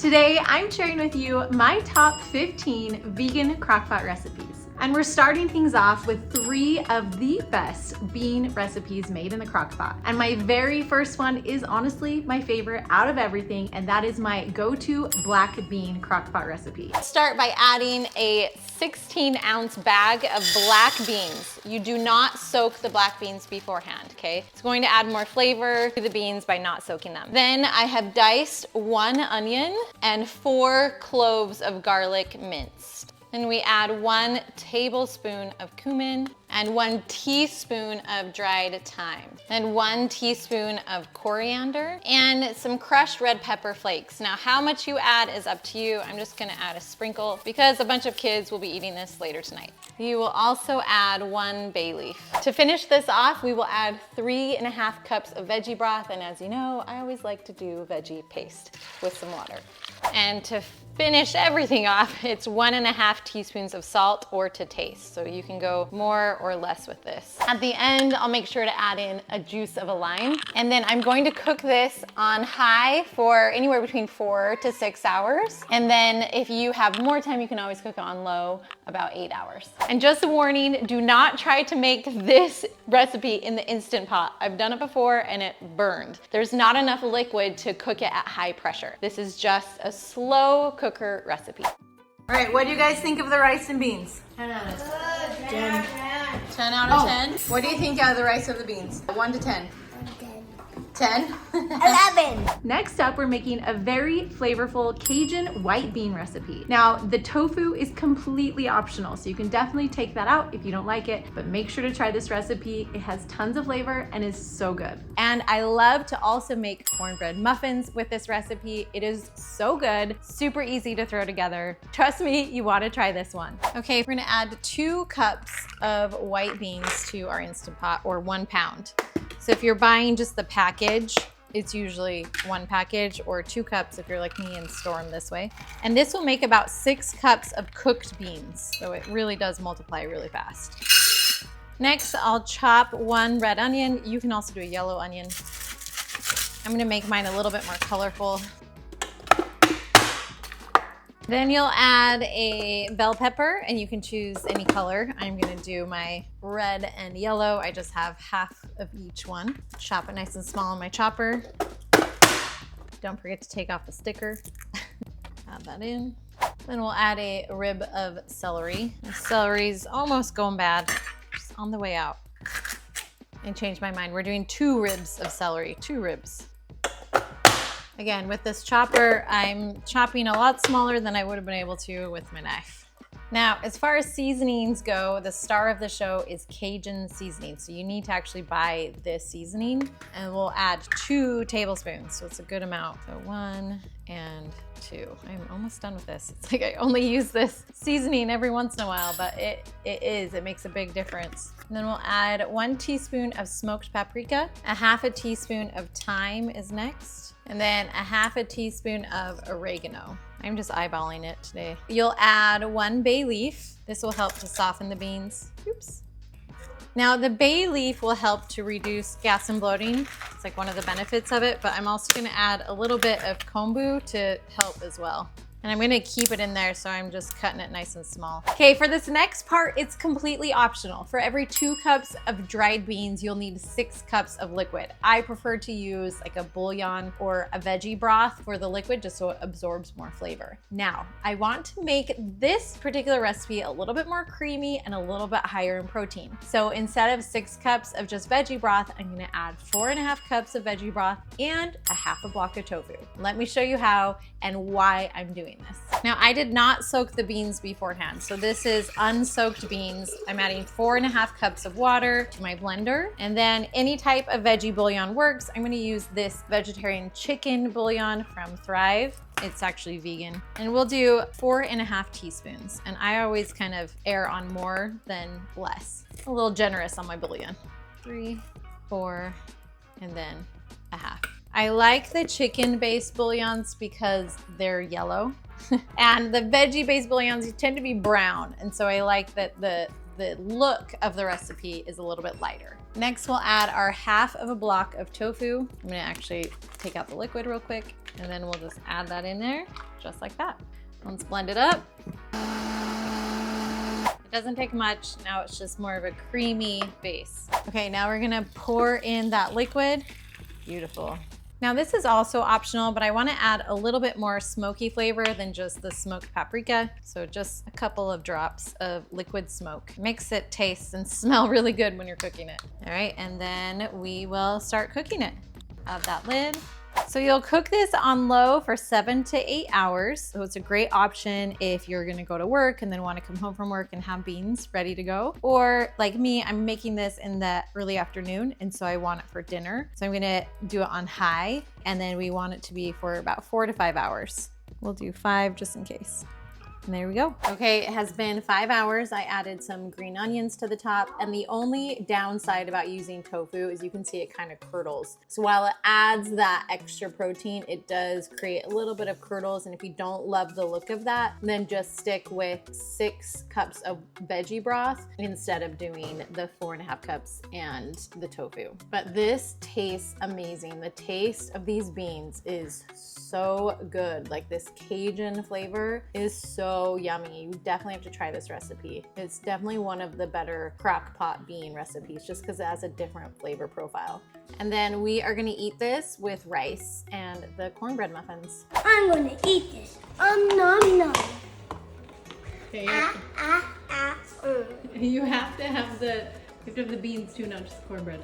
Today, I'm sharing with you my top 15 vegan crock-pot recipes. And we're starting things off with 3 of the best bean recipes made in the crock-pot. And my very first one is honestly my favorite out of everything, and that is my go-to black bean crock-pot recipe. Start by adding a 16-ounce bag of black beans. You do not soak the black beans beforehand, okay? It's going to add more flavor to the beans by not soaking them. Then I have diced 1 onion and 4 cloves of garlic minced. Then we add 1 tablespoon of cumin and 1 teaspoon of dried thyme, and 1 teaspoon of coriander and some crushed red pepper flakes. Now, how much you add is up to you. I'm just gonna add a sprinkle because a bunch of kids will be eating this later tonight. You will also add 1 bay leaf. To finish this off, we will add 3.5 cups of veggie broth, and as you know, I always like to do veggie paste with some water. And to finish everything off, it's 1.5 teaspoons of salt or to taste. So you can go more or less with this. At the end, I'll make sure to add in a juice of a lime. And then I'm going to cook this on high for anywhere between 4 to 6 hours. And then if you have more time, you can always cook it on low, about 8 hours. And just a warning, do not try to make this recipe in the Instant Pot. I've done it before and it burned. There's not enough liquid to cook it at high pressure. This is just a slow cooker recipe. All right, what do you guys think of the rice and beans? 10 out of 10. 10 out of 10? What do you think out of the rice or the beans? 1 to 10. 10? 11. Next up, we're making a very flavorful Cajun white bean recipe. Now, the tofu is completely optional, so you can definitely take that out if you don't like it, but make sure to try this recipe. It has tons of flavor and is so good. And I love to also make cornbread muffins with this recipe. It is so good, super easy to throw together. Trust me, you want to try this one. Okay, we're gonna add 2 cups of white beans to our Instant Pot, or 1 pound. So if you're buying just the package, it's usually 1 package, or 2 cups if you're like me and store them this way. And this will make about 6 cups of cooked beans. So it really does multiply really fast. Next, I'll chop 1 red onion. You can also do a yellow onion. I'm gonna make mine a little bit more colorful. Then you'll add a bell pepper, and you can choose any color. I'm gonna do my red and yellow. I just have half of each one. Chop it nice and small on my chopper. Don't forget to take off the sticker. Add that in. Then we'll add a rib of celery. The celery's almost going bad, just on the way out. And change my mind, we're doing 2 ribs of celery, 2 ribs. Again, with this chopper, I'm chopping a lot smaller than I would have been able to with my knife. Now, as far as seasonings go, the star of the show is Cajun seasoning. So you need to actually buy this seasoning, and we'll add 2 tablespoons. So it's a good amount. So 1 and 2. I'm almost done with this. It's like I only use this seasoning every once in a while, but it makes a big difference. And then we'll add 1 teaspoon of smoked paprika. 1/2 teaspoon of thyme is next. And then 1/2 teaspoon of oregano. I'm just eyeballing it today. You'll add 1 bay leaf. This will help to soften the beans. Oops. Now the bay leaf will help to reduce gas and bloating. It's like one of the benefits of it, but I'm also gonna add a little bit of kombu to help as well. And I'm gonna keep it in there, so I'm just cutting it nice and small. Okay, for this next part, it's completely optional. For every 2 cups of dried beans, you'll need 6 cups of liquid. I prefer to use like a bouillon or a veggie broth for the liquid, just so it absorbs more flavor. Now, I want to make this particular recipe a little bit more creamy and a little bit higher in protein. So instead of 6 cups of just veggie broth, I'm gonna add 4.5 cups of veggie broth and 1/2 block of tofu. Let me show you how and why I'm doing this. Now, I did not soak the beans beforehand, so this is unsoaked beans. I'm adding 4.5 cups of water to my blender, and then any type of veggie bouillon works. I'm gonna use this vegetarian chicken bouillon from Thrive. It's actually vegan. And we'll do 4.5 teaspoons. And I always kind of err on more than less. A little generous on my bouillon. 3, 4, and then 1/2. I like the chicken-based bouillons because they're yellow. And the veggie-based bouillons tend to be brown. And so I like that the look of the recipe is a little bit lighter. Next, we'll add our 1/2 block of tofu. I'm gonna actually take out the liquid real quick, and then we'll just add that in there. just like that. Let's blend it up. It doesn't take much. Now it's just more of a creamy base. Okay, now we're gonna pour in that liquid. Beautiful. Now this is also optional, but I wanna add a little bit more smoky flavor than just the smoked paprika. So just a couple of drops of liquid smoke. Makes it taste and smell really good when you're cooking it. All right, and then we will start cooking it. Of that lid. So you'll cook this on low for 7 to 8 hours. So it's a great option if you're gonna go to work and then wanna come home from work and have beans ready to go. Or like me, I'm making this in the early afternoon and so I want it for dinner. So I'm gonna do it on high and then we want it to be for about 4 to 5 hours. We'll do 5 just in case. And there we go. Okay, it has been 5 hours. I added some green onions to the top. And the only downside about using tofu is you can see it kind of curdles. So while it adds that extra protein, it does create a little bit of curdles. And if you don't love the look of that, then just stick with 6 cups of veggie broth instead of doing the 4.5 cups and the tofu. But this tastes amazing. The taste of these beans is so good. Like this Cajun flavor is so yummy. You definitely have to try this recipe. It's definitely one of the better crock-pot bean recipes just because it has a different flavor profile. And then we are gonna eat this with rice and the cornbread muffins. I'm gonna eat this. Nom nom. Okay, you have to have the beans too, not just the cornbread.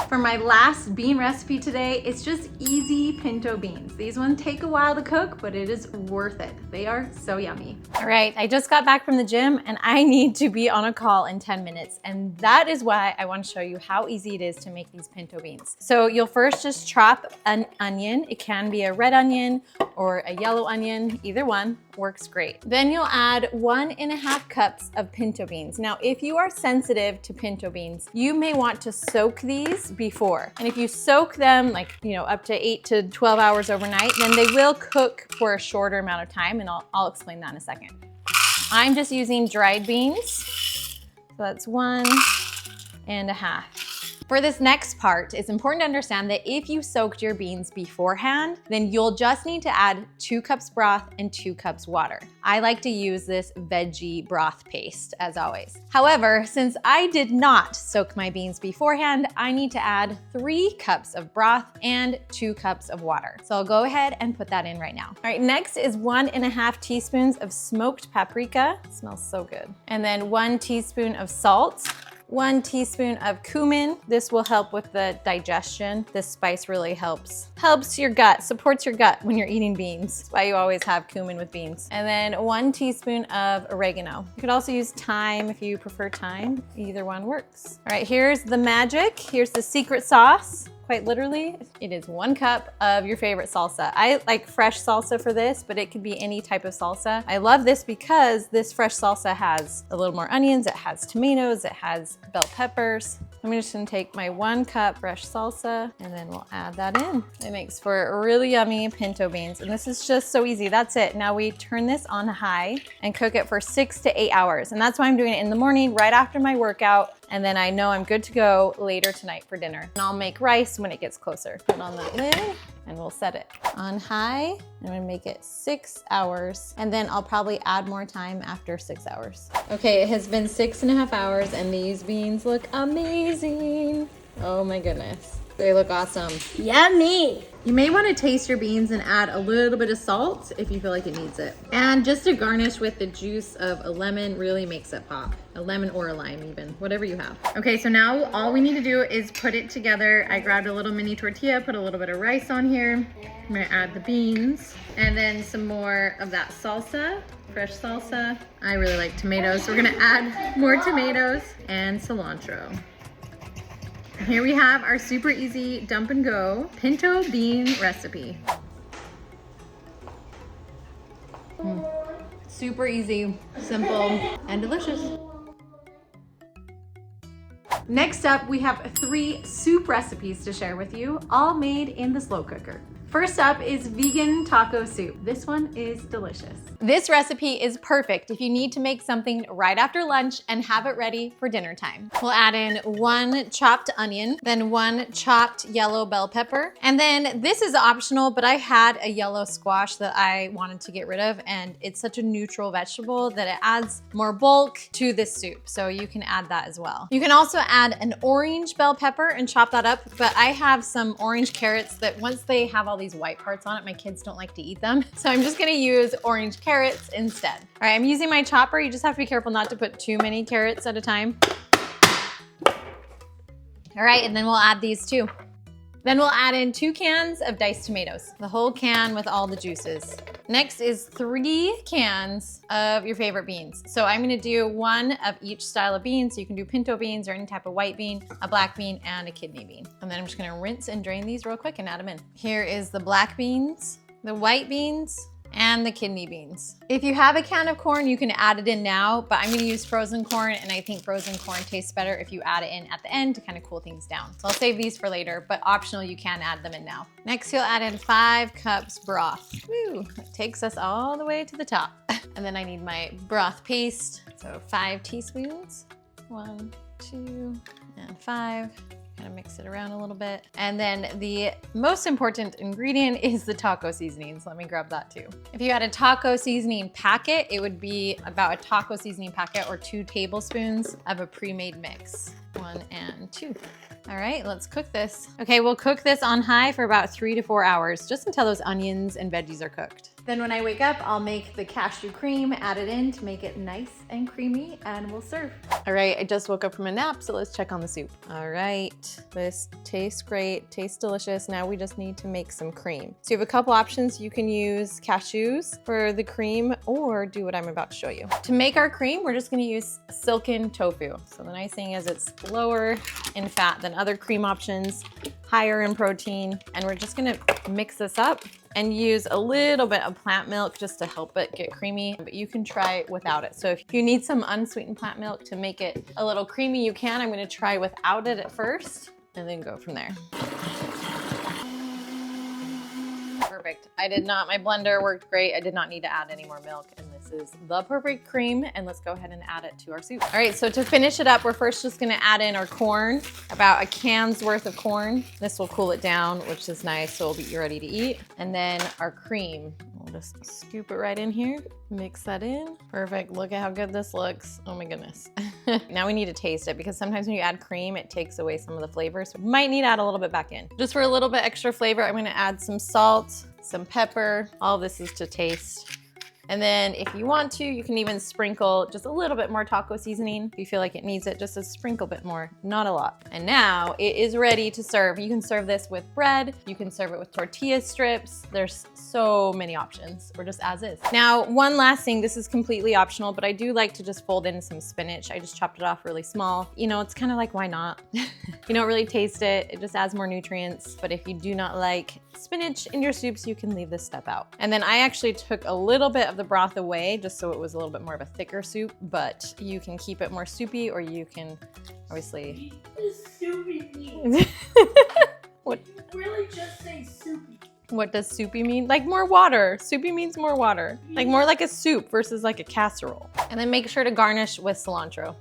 For my last bean recipe today, it's just easy pinto beans. These ones take a while to cook, but it is worth it. They are so yummy. All right, I just got back from the gym and I need to be on a call in 10 minutes. And that is why I want to show you how easy it is to make these pinto beans. So you'll first just chop an onion. It can be a red onion or a yellow onion, either one works great. Then you'll add 1.5 cups of pinto beans. Now, if you are sensitive to pinto beans, you may want to soak these before. And if you soak them like, up to 8 to 12 hours overnight, then they will cook for a shorter amount of time. And I'll explain that in a second. I'm just using dried beans. So that's 1.5. For this next part, it's important to understand that if you soaked your beans beforehand, then you'll just need to add 2 cups broth and 2 cups water. I like to use this veggie broth paste as always. However, since I did not soak my beans beforehand, I need to add 3 cups of broth and 2 cups of water. So I'll go ahead and put that in right now. All right, next is 1.5 teaspoons of smoked paprika. It smells so good. And then 1 teaspoon of salt. 1 teaspoon of cumin. This will help with the digestion. This spice really helps your gut, supports your gut when you're eating beans. That's why you always have cumin with beans. And then 1 teaspoon of oregano. You could also use thyme if you prefer thyme. Either one works. All right, here's the magic. Here's the secret sauce. Quite literally, it is 1 cup of your favorite salsa. I like fresh salsa for this, but it could be any type of salsa. I love this because this fresh salsa has a little more onions, it has tomatoes, it has bell peppers. I'm just gonna take my 1 cup fresh salsa and then we'll add that in. It makes for really yummy pinto beans. And this is just so easy, that's it. Now we turn this on high and cook it for 6 to 8 hours. And that's why I'm doing it in the morning, right after my workout. And then I know I'm good to go later tonight for dinner. And I'll make rice when it gets closer. Put on that lid and we'll set it on high. I'm gonna make it 6 hours. And then I'll probably add more time after 6 hours. Okay, it has been 6.5 hours and these beans look amazing. Oh my goodness. They look awesome. Yummy. You may want to taste your beans and add a little bit of salt if you feel like it needs it. And just to garnish with the juice of a lemon really makes it pop. A lemon or a lime even, whatever you have. Okay, so now all we need to do is put it together. I grabbed a little mini tortilla, put a little bit of rice on here. I'm gonna add the beans and then some more of that salsa, fresh salsa. I really like tomatoes, so we're gonna add more tomatoes and cilantro. Here we have our super easy dump and go pinto bean recipe. Super easy, simple, and delicious. Next up, we have 3 soup recipes to share with you, all made in the slow cooker. First up is vegan taco soup. This one is delicious. This recipe is perfect if you need to make something right after lunch and have it ready for dinner time. We'll add in 1 chopped onion, then 1 chopped yellow bell pepper. And then this is optional, but I had a yellow squash that I wanted to get rid of, and it's such a neutral vegetable that it adds more bulk to this soup. So you can add that as well. You can also add an orange bell pepper and chop that up, but I have some orange carrots that once they have all these white parts on it, my kids don't like to eat them. So I'm just gonna use orange carrots instead. All right, I'm using my chopper. You just have to be careful not to put too many carrots at a time. All right, and then we'll add these too. Then we'll add in 2 cans of diced tomatoes, the whole can with all the juices. Next is 3 cans of your favorite beans. So I'm gonna do 1 of each style of beans. So you can do pinto beans or any type of white bean, a black bean, and a kidney bean. And then I'm just gonna rinse and drain these real quick and add them in. Here is the black beans, the white beans, and the kidney beans. If you have a can of corn, you can add it in now, but I'm gonna use frozen corn, and I think frozen corn tastes better if you add it in at the end to kind of cool things down. So I'll save these for later, but optional, you can add them in now. Next, you'll add in 5 cups broth. Woo, it takes us all the way to the top. And then I need my broth paste. So 5 teaspoons, 1, 2, and 5. Kind of mix it around a little bit. And then the most important ingredient is the taco seasoning. So let me grab that too. If you had a taco seasoning packet, it would be about a taco seasoning packet or 2 tablespoons of a pre-made mix. 1 and 2. All right, let's cook this. Okay, we'll cook this on high for about 3 to 4 hours, just until those onions and veggies are cooked. Then when I wake up, I'll make the cashew cream, add it in to make it nice and creamy, and we'll serve. All right, I just woke up from a nap, so let's check on the soup. All right, this tastes great, tastes delicious. Now we just need to make some cream. So you have a couple options. You can use cashews for the cream or do what I'm about to show you. To make our cream, we're just gonna use silken tofu. So the nice thing is it's lower in fat than other cream options, higher in protein, and we're just gonna mix this up and use a little bit of plant milk just to help it get creamy, but you can try without it. So if you need some unsweetened plant milk to make it a little creamy, you can. I'm gonna try without it at first and then go from there. Perfect. My blender worked great. I did not need to add any more milk, and this is the perfect cream, and let's go ahead and add it to our soup. All right, so to finish it up, we're first just gonna add in our corn, about a can's worth of corn. This will cool it down, which is nice, so it'll be ready to eat. And then our cream. We'll just scoop it right in here, mix that in. Perfect, look at how good this looks. Oh my goodness. Now we need to taste it because sometimes when you add cream, it takes away some of the flavor. So we might need to add a little bit back in. Just for a little bit extra flavor, I'm gonna add some salt, some pepper. All this is to taste. And then if you want to, you can even sprinkle just a little bit more taco seasoning. If you feel like it needs it, just a sprinkle bit more, not a lot. And now it is ready to serve. You can serve this with bread. You can serve it with tortilla strips. There's so many options, or just as is. Now, one last thing, this is completely optional, but I do like to just fold in some spinach. I just chopped it off really small. You know, it's kind of like, why not? You don't really taste it. It just adds more nutrients. But if you do not like spinach in your soups, you can leave this step out. And then I actually took a little bit of the broth away just so it was a little bit more of a thicker soup, but you can keep it more soupy, or you can obviously... Soupy means. What? You really just say soupy. What does soupy mean? Like more water. Soupy means more water. Like more like a soup versus like a casserole. And then make sure to garnish with cilantro.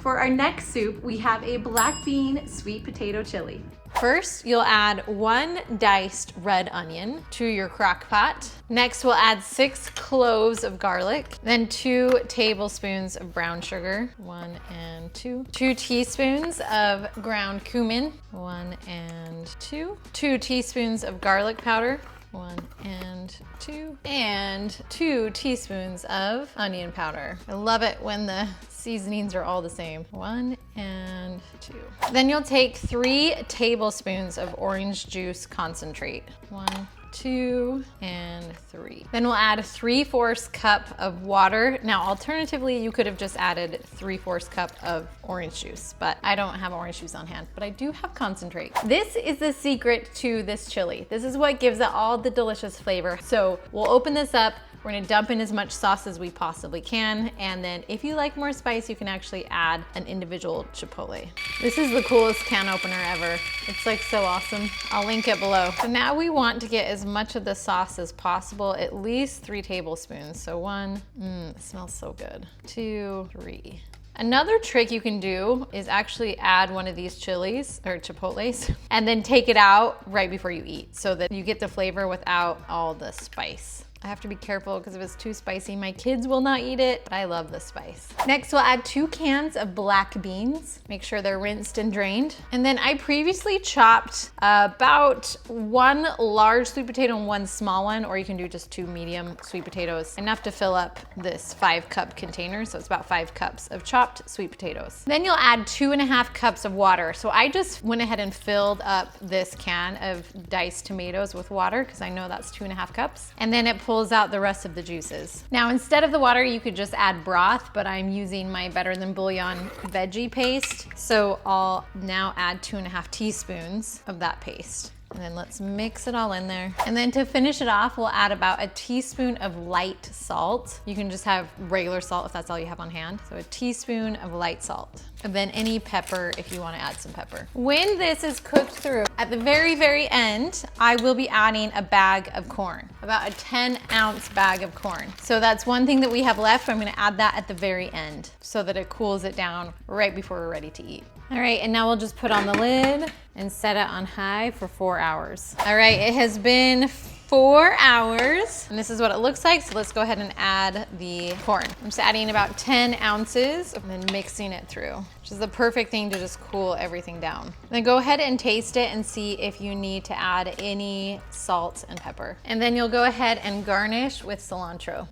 For our next soup, we have a black bean sweet potato chili. First, you'll add 1 diced red onion to your crock pot. Next, we'll add 6 cloves of garlic, then 2 tablespoons of brown sugar, 1 and 2. 2 teaspoons of ground cumin, 1 and 2. 2 teaspoons of garlic powder, 1 and 2. And 2 teaspoons of onion powder. I love it when the seasonings are all the same. 1 and 2. Then you'll take 3 tablespoons of orange juice concentrate. 1, 2, and 3. Then we'll add 3/4 cup of water. Now, alternatively, you could have just added 3/4 cup of orange juice, but I don't have orange juice on hand, but I do have concentrate. This is the secret to this chili. This is what gives it all the delicious flavor. So we'll open this up, We're gonna dump in as much sauce as we possibly can. And then if you like more spice, you can actually add an individual chipotle. This is the coolest can opener ever. It's like so awesome. I'll link it below. So now we want to get as much of the sauce as possible, at least 3 tablespoons. So 1, it smells so good. 2, 3. Another trick you can do is actually add one of these chilies or chipotles and then take it out right before you eat so that you get the flavor without all the spice. I have to be careful because if it's too spicy, my kids will not eat it, but I love the spice. Next, we'll add 2 cans of black beans. Make sure they're rinsed and drained. And then I previously chopped about 1 large sweet potato and 1 small one, or you can do just 2 medium sweet potatoes, enough to fill up this 5-cup container. So it's about 5 cups of chopped sweet potatoes. Then you'll add 2.5 cups of water. So I just went ahead and filled up this can of diced tomatoes with water because I know that's 2.5 cups. And then it pulls out the rest of the juices. Now, instead of the water, you could just add broth, but I'm using my Better Than Bouillon veggie paste. So I'll now add 2.5 teaspoons of that paste. And then let's mix it all in there. And then to finish it off, we'll add about a teaspoon of light salt. You can just have regular salt if that's all you have on hand. So a teaspoon of light salt. And then any pepper if you want to add some pepper. When this is cooked through, at the very, very end, I will be adding a bag of corn, about a 10-ounce bag of corn. So that's one thing that we have left. I'm gonna add that at the very end so that it cools it down right before we're ready to eat. All right, and now we'll just put on the lid and set it on high for 4 hours. All right, it has been 4 hours, and this is what it looks like. So let's go ahead and add the corn. I'm just adding about 10 ounces and then mixing it through, which is the perfect thing to just cool everything down. Then go ahead and taste it and see if you need to add any salt and pepper. And then you'll go ahead and garnish with cilantro.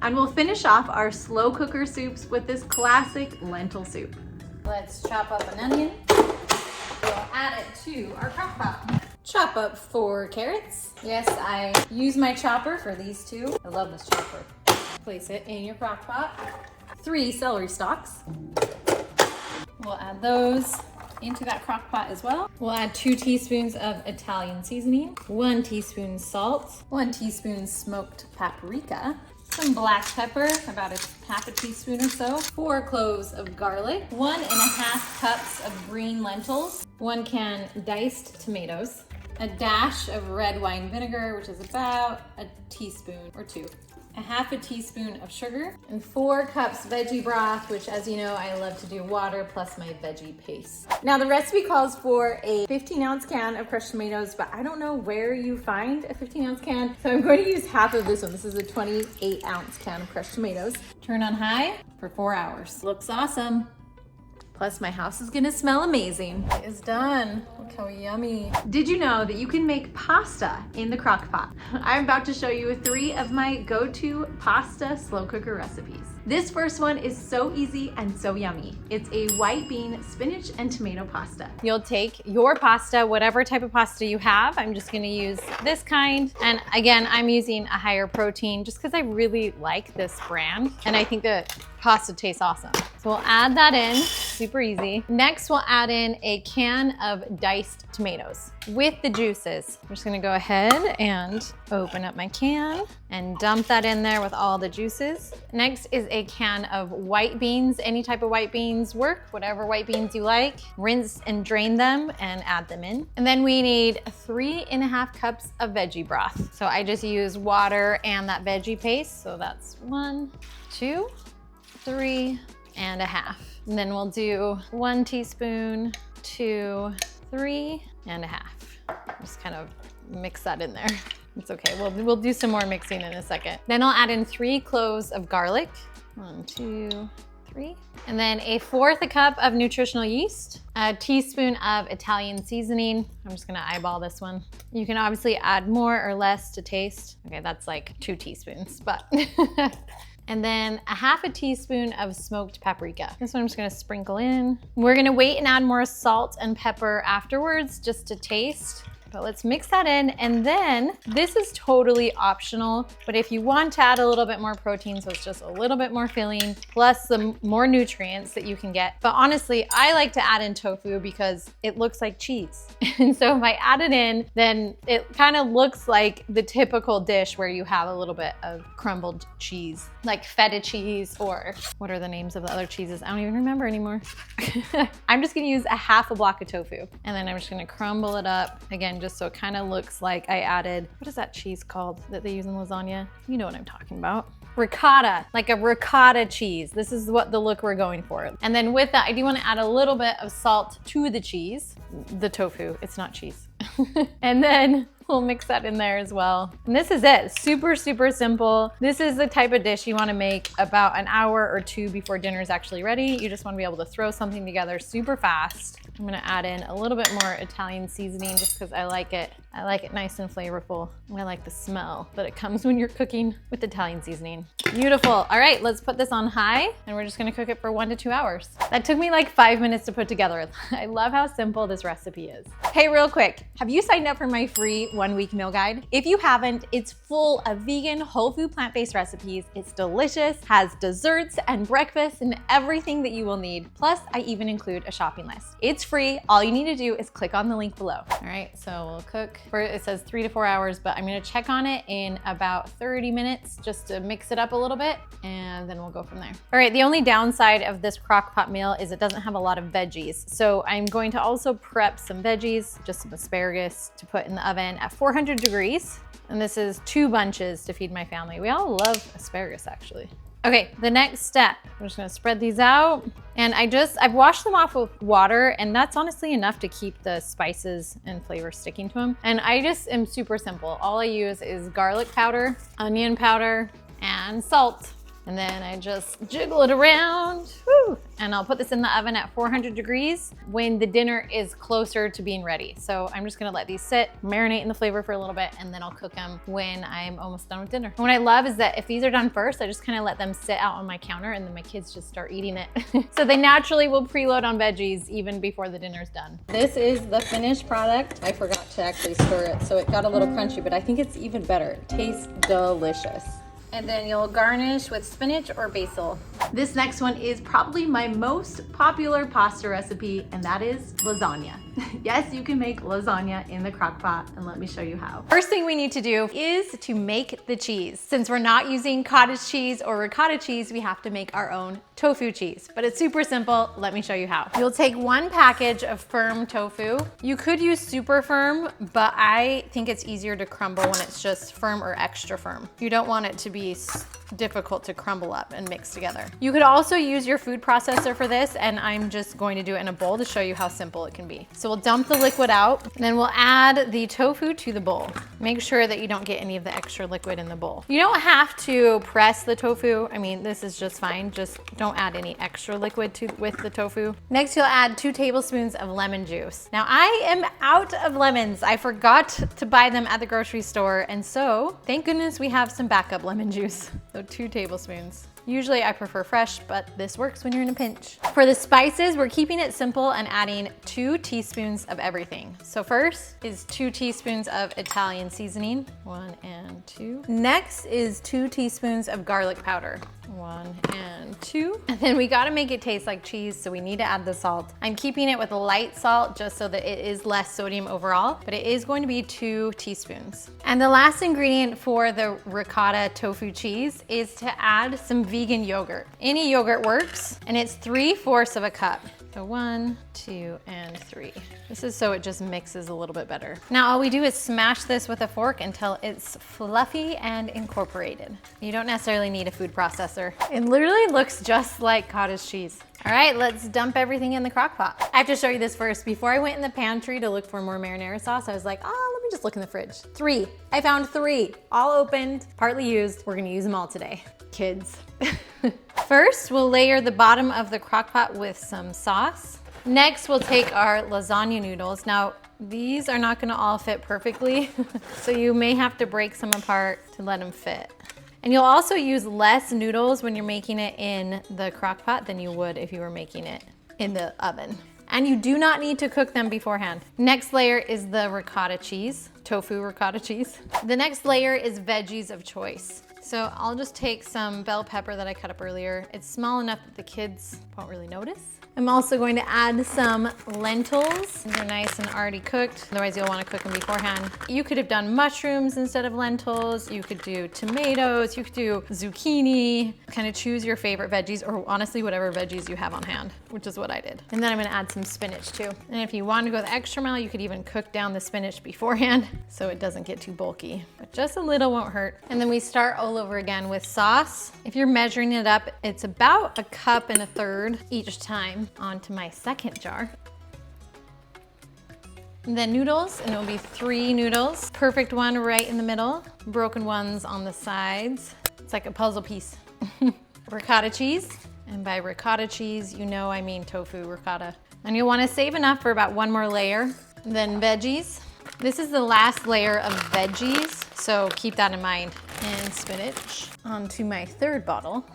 And we'll finish off our slow cooker soups with this classic lentil soup. Let's chop up an onion. We'll add it to our Crock-Pot. Chop up 4 carrots. Yes, I use my chopper for these 2. I love this chopper. Place it in your Crock-Pot. 3 celery stalks. We'll add those into that Crock-Pot as well. We'll add 2 teaspoons of Italian seasoning, 1 teaspoon salt, 1 teaspoon smoked paprika, some black pepper, about a half a teaspoon or so, 4 cloves of garlic, 1.5 cups of green lentils, 1 can diced tomatoes, a dash of red wine vinegar, which is about a teaspoon or 2, a half a teaspoon of sugar, and 4 cups veggie broth, which, as you know, I love to do water plus my veggie paste. Now, the recipe calls for a 15-ounce can of crushed tomatoes, but I don't know where you find a 15-ounce can, so I'm going to use half of this one. This is a 28-ounce can of crushed tomatoes. Turn on high for 4 hours. Looks awesome. Plus, my house is gonna smell amazing. It is done. Look how yummy. Did you know that you can make pasta in the Crock-Pot? I'm about to show you 3 of my go-to pasta slow cooker recipes. This first one is so easy and so yummy. It's a white bean, spinach, and tomato pasta. You'll take your pasta, whatever type of pasta you have. I'm just gonna use this kind. And again, I'm using a higher protein just because I really like this brand. And I think the pasta tastes awesome. So we'll add that in, super easy. Next, we'll add in a can of diced tomatoes with the juices. I'm just gonna go ahead and open up my can and dump that in there with all the juices. Next is a can of white beans. Any type of white beans work, whatever white beans you like. Rinse and drain them and add them in. And then we need 3.5 cups of veggie broth. So I just use water and that veggie paste. So that's 1, 2, 3.5. And then we'll do 1 teaspoon, 2, 3.5. Just kind of mix that in there. It's okay, we'll do some more mixing in a second. Then I'll add in 3 cloves of garlic. 1, 2, 3. And then 1/4 cup of nutritional yeast, a teaspoon of Italian seasoning. I'm just gonna eyeball this one. You can obviously add more or less to taste. Okay, that's like 2 teaspoons, but. And then 1/2 teaspoon of smoked paprika. This one I'm just gonna sprinkle in. We're gonna wait and add more salt and pepper afterwards just to taste. But let's mix that in. And then this is totally optional, but if you want to add a little bit more protein, so it's just a little bit more filling, plus some more nutrients that you can get. But honestly, I like to add in tofu because it looks like cheese. And so if I add it in, then it kind of looks like the typical dish where you have a little bit of crumbled cheese, like feta cheese, or what are the names of the other cheeses? I don't even remember anymore. I'm just gonna use a half a block of tofu, and then I'm just gonna crumble it up again, just so it kind of looks like I added, what is that cheese called that they use in lasagna? You know what I'm talking about. Ricotta, like a ricotta cheese. This is what the look we're going for. And then with that, I do want to add a little bit of salt to the cheese, the tofu, it's not cheese. And then we'll mix that in there as well. And this is it, super, super simple. This is the type of dish you want to make about an hour or two before dinner is actually ready. You just want to be able to throw something together super fast. I'm gonna add in a little bit more Italian seasoning just because I like it. I like it nice and flavorful. And I like the smell that it comes when you're cooking with Italian seasoning. Beautiful. All right, let's put this on high and we're just gonna cook it for 1 to 2 hours. That took me like 5 minutes to put together. I love how simple this recipe is. Hey, real quick, have you signed up for my free 1-week meal guide? If you haven't, it's full of vegan, whole food, plant-based recipes. It's delicious, has desserts and breakfast and everything that you will need. Plus, I even include a shopping list. It's free. All you need to do is click on the link below. All right, so we'll cook for, it says 3 to 4 hours, but I'm gonna check on it in about 30 minutes just to mix it up a little bit, and then we'll go from there. All right, the only downside of this crock-pot meal is it doesn't have a lot of veggies. So I'm going to also prep some veggies, just some asparagus to put in the oven at 400 degrees. And this is 2 bunches to feed my family. We all love asparagus, actually. Okay, the next step, I'm just gonna spread these out. And I've washed them off with water, and that's honestly enough to keep the spices and flavor sticking to them. And I just am super simple. All I use is garlic powder, onion powder, and salt. And then I just jiggle it around, woo, and I'll put this in the oven at 400 degrees when the dinner is closer to being ready. So I'm just gonna let these sit, marinate in the flavor for a little bit, and then I'll cook them when I'm almost done with dinner. And what I love is that if these are done first, I just kind of let them sit out on my counter and then my kids just start eating it. So they naturally will preload on veggies even before the dinner's done. This is the finished product. I forgot to actually stir it, so it got a little crunchy, but I think it's even better. It tastes delicious. And then you'll garnish with spinach or basil. This next one is probably my most popular pasta recipe, and that is lasagna. Yes, you can make lasagna in the crock pot, and let me show you how. First thing we need to do is to make the cheese. Since we're not using cottage cheese or ricotta cheese, we have to make our own tofu cheese, but it's super simple. Let me show you how. You'll take 1 package of firm tofu. You could use super firm, but I think it's easier to crumble when it's just firm or extra firm. You don't want it to be difficult to crumble up and mix together. You could also use your food processor for this, and I'm just going to do it in a bowl to show you how simple it can be. So we'll dump the liquid out, and then we'll add the tofu to the bowl. Make sure that you don't get any of the extra liquid in the bowl. You don't have to press the tofu. I mean, this is just fine. Just don't add any extra liquid with the tofu. Next, you'll add 2 tablespoons of lemon juice. Now, I am out of lemons. I forgot to buy them at the grocery store, and so thank goodness we have some backup lemon juice. So 2 tablespoons. Usually I prefer fresh, but this works when you're in a pinch. For the spices, we're keeping it simple and adding 2 teaspoons of everything. So first is 2 teaspoons of Italian seasoning, 1 and 2. Next is 2 teaspoons of garlic powder, 1 and 2. And then we gotta make it taste like cheese, so we need to add the salt. I'm keeping it with light salt just so that it is less sodium overall, but it is going to be 2 teaspoons. And the last ingredient for the ricotta tofu cheese is to add some vegan yogurt. Any yogurt works, and it's 3/4 of a cup. So 1, 2, and 3. This is so it just mixes a little bit better. Now all we do is smash this with a fork until it's fluffy and incorporated. You don't necessarily need a food processor. It literally looks just like cottage cheese. All right, let's dump everything in the crock pot. I have to show you this first. Before I went in the pantry to look for more marinara sauce, I was like, oh, let me just look in the fridge. 3, I found 3, all opened, partly used. We're gonna use them all today. Kids. First, we'll layer the bottom of the crock pot with some sauce. Next, we'll take our lasagna noodles. Now, these are not gonna all fit perfectly, so you may have to break some apart to let them fit. And you'll also use less noodles when you're making it in the crock pot than you would if you were making it in the oven. And you do not need to cook them beforehand. Next layer is the ricotta cheese, tofu ricotta cheese. The next layer is veggies of choice. So I'll just take some bell pepper that I cut up earlier. It's small enough that the kids won't really notice. I'm also going to add some lentils. These are nice and already cooked. Otherwise you'll want to cook them beforehand. You could have done mushrooms instead of lentils. You could do tomatoes. You could do zucchini. Kind of choose your favorite veggies, or honestly whatever veggies you have on hand, which is what I did. And then I'm going to add some spinach too. And if you want to go the extra mile, you could even cook down the spinach beforehand so it doesn't get too bulky. But just a little won't hurt. And then we start all over again with sauce. If you're measuring it up, it's about 1.3 cups each time onto my second jar. And then noodles, and it'll be 3 noodles. Perfect one right in the middle, broken ones on the sides. It's like a puzzle piece. Ricotta cheese, and by ricotta cheese, you know I mean tofu ricotta. And you'll want to save enough for about 1 more layer. Then veggies. This is the last layer of veggies, so keep that in mind. And spinach. Onto my 3rd bottle.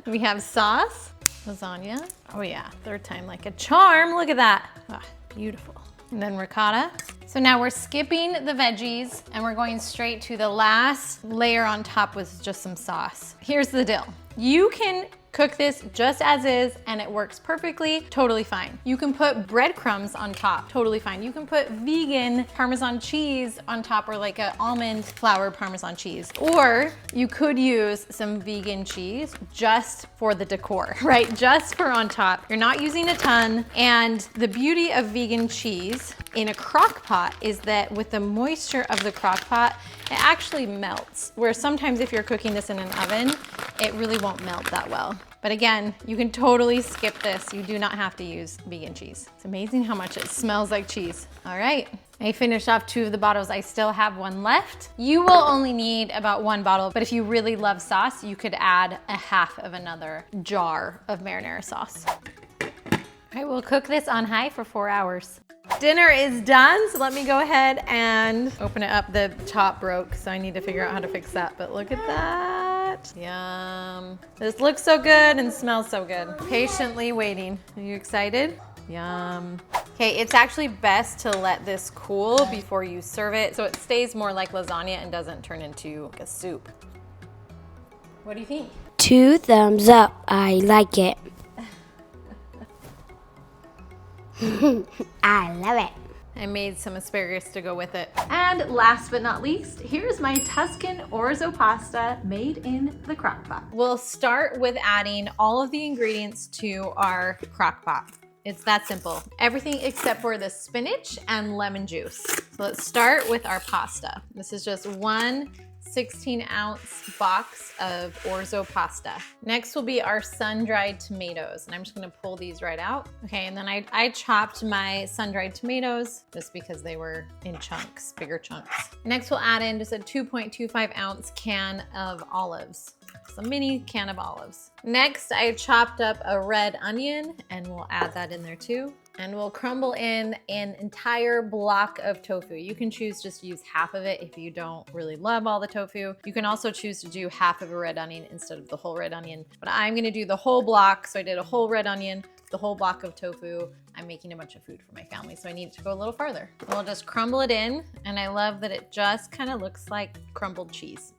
We have sauce. Lasagna. Oh yeah, 3rd time like a charm. Look at that. Ah, beautiful. And then ricotta. So now we're skipping the veggies and we're going straight to the last layer on top with just some sauce. Here's the deal. You can cook this just as is and it works perfectly, totally fine. You can put breadcrumbs on top, totally fine. You can put vegan Parmesan cheese on top, or like an almond flour Parmesan cheese. Or you could use some vegan cheese just for the decor, right? Just for on top. You're not using a ton. And the beauty of vegan cheese in a crock pot is that with the moisture of the crock pot, it actually melts. Where sometimes if you're cooking this in an oven, it really won't melt that well. But again, you can totally skip this. You do not have to use vegan cheese. It's amazing how much it smells like cheese. All right, I finished off 2 of the bottles. I still have 1 left. You will only need about 1 bottle, but if you really love sauce, you could add 1/2 of another jar of marinara sauce. I will cook this on high for 4 hours. Dinner is done, so let me go ahead and open it up. The top broke, so I need to figure out how to fix that, but look at that. Yum. This looks so good and smells so good. Patiently waiting. Are you excited? Yum. Okay, it's actually best to let this cool before you serve it so it stays more like lasagna and doesn't turn into a soup. What do you think? 2 thumbs up. I like it. I love it. I made some asparagus to go with it. And last but not least, here's my Tuscan Orzo pasta made in the Crock-Pot. We'll start with adding all of the ingredients to our Crock-Pot. It's that simple. Everything except for the spinach and lemon juice. So let's start with our pasta. This is just 1 16-ounce box of Orzo pasta. Next will be our sun-dried tomatoes, and I'm just gonna pull these right out. Okay, and then I chopped my sun-dried tomatoes just because they were in chunks, bigger chunks. Next we'll add in just a 2.25-ounce can of olives. It's a mini can of olives. Next, I chopped up a red onion, and we'll add that in there too. And we'll crumble in an entire block of tofu. You can choose just to use half of it if you don't really love all the tofu. You can also choose to do half of a red onion instead of the whole red onion. But I'm gonna do the whole block, so I did a whole red onion, the whole block of tofu. I'm making a bunch of food for my family, so I need it to go a little farther. We'll just crumble it in, and I love that it just kind of looks like crumbled cheese.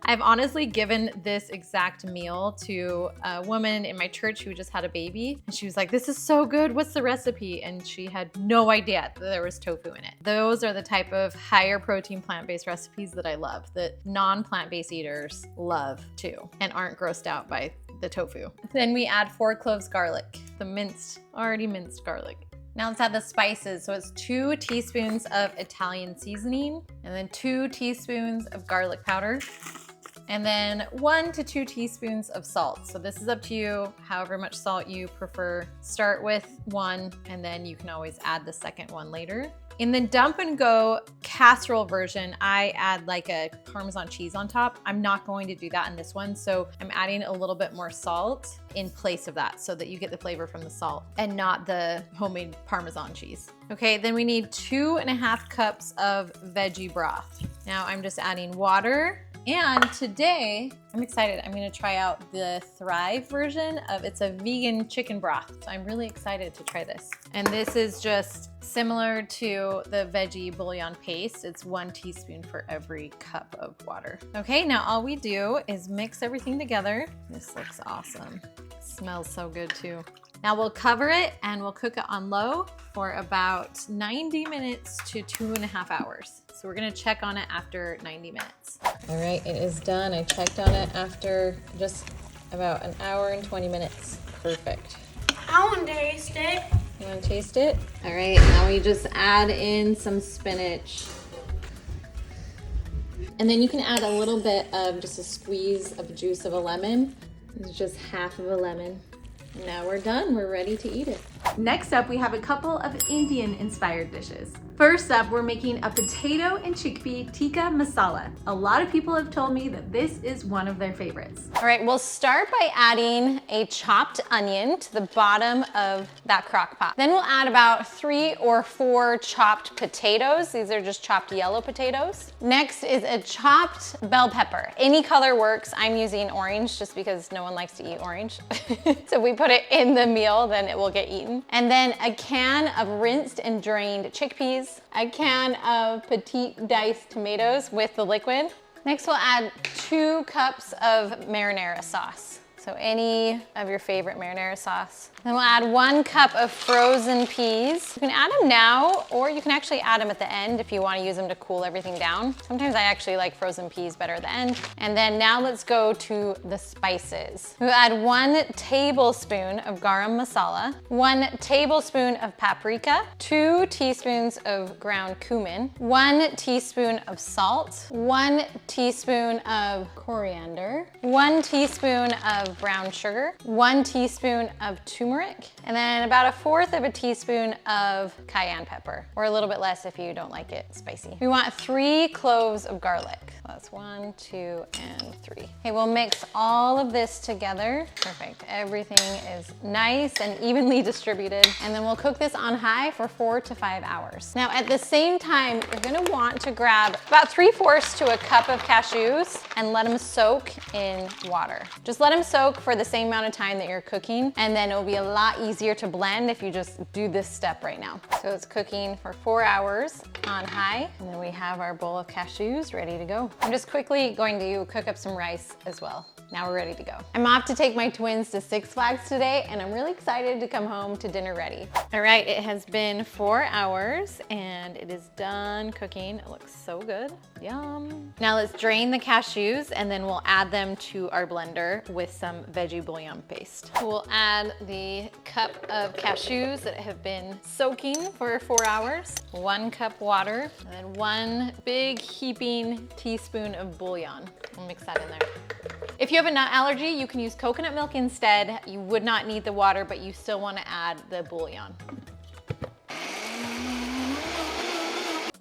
I've honestly given this exact meal to a woman in my church who just had a baby, and she was like, "This is so good, what's the recipe?" And she had no idea that there was tofu in it. Those are the type of higher protein plant-based recipes that I love, that non-plant-based eaters love too, and aren't grossed out by the tofu. Then we add 4 cloves garlic, the already minced garlic. Now let's add the spices. So it's 2 teaspoons of Italian seasoning, and then 2 teaspoons of garlic powder, and then 1 to 2 teaspoons of salt. So this is up to you, however much salt you prefer. Start with 1, and then you can always add the second one later. In the dump and go casserole version, I add like a Parmesan cheese on top. I'm not going to do that in this one, so I'm adding a little bit more salt in place of that so that you get the flavor from the salt and not the homemade Parmesan cheese. Okay, then we need 2.5 cups of veggie broth. Now I'm just adding water And today, I'm excited. I'm gonna try out the Thrive version of, it's a vegan chicken broth. So I'm really excited to try this. And this is just similar to the veggie bouillon paste. It's 1 teaspoon for every cup of water. Okay, now all we do is mix everything together. This looks awesome. It smells so good too. Now we'll cover it and we'll cook it on low for about 90 minutes to 2.5 hours. So we're gonna check on it after 90 minutes. All right, it is done. I checked on it after just about 1 hour and 20 minutes. Perfect. I want to taste it. You wanna taste it? All right, now we just add in some spinach. And then you can add a little bit of just a squeeze of juice of a lemon. It's just half of a lemon. Now we're done, we're ready to eat it. Next up, we have a couple of Indian-inspired dishes. First up, we're making a potato and chickpea tikka masala. A lot of people have told me that this is one of their favorites. All right, we'll start by adding a chopped onion to the bottom of that crock pot. Then we'll add about 3 or 4 chopped potatoes. These are just chopped yellow potatoes. Next is a chopped bell pepper. Any color works. I'm using orange just because no one likes to eat orange. So if we put it in the meal, then it will get eaten. And then a can of rinsed and drained chickpeas, a can of petite diced tomatoes with the liquid. Next, we'll add 2 cups of marinara sauce. So any of your favorite marinara sauce. Then we'll add 1 cup of frozen peas. You can add them now, or you can actually add them at the end if you want to use them to cool everything down. Sometimes I actually like frozen peas better at the end. And then now let's go to the spices. We'll add 1 tablespoon of garam masala, 1 tablespoon of paprika, 2 teaspoons of ground cumin, 1 teaspoon of salt, 1 teaspoon of coriander, 1 teaspoon of brown sugar, 1 teaspoon of turmeric, and then about 1/4 teaspoon of cayenne pepper, or a little bit less if you don't like it spicy. We want 3 cloves of garlic. That's 1, 2, and 3. Okay, we'll mix all of this together. Perfect. Everything is nice and evenly distributed. And then we'll cook this on high for 4 to 5 hours. Now at the same time, you're gonna want to grab about 3/4 to a cup of cashews and let them soak in water. Just let them soak for the same amount of time that you're cooking, and then it'll be a lot easier to blend if you just do this step right now. So it's cooking for 4 hours on high, and then we have our bowl of cashews ready to go. I'm just quickly going to cook up some rice as well. Now we're ready to go. I'm off to take my twins to Six Flags today, and I'm really excited to come home to dinner ready. All right, it has been 4 hours and it is done cooking. It looks so good. Yum. Now let's drain the cashews and then we'll add them to our blender with some veggie bouillon paste. We'll add the cup of cashews that have been soaking for 4 hours, 1 cup water, and then 1 big heaping teaspoon of bouillon. We'll mix that in there. If you have a nut allergy, you can use coconut milk instead. You would not need the water, but you still want to add the bouillon.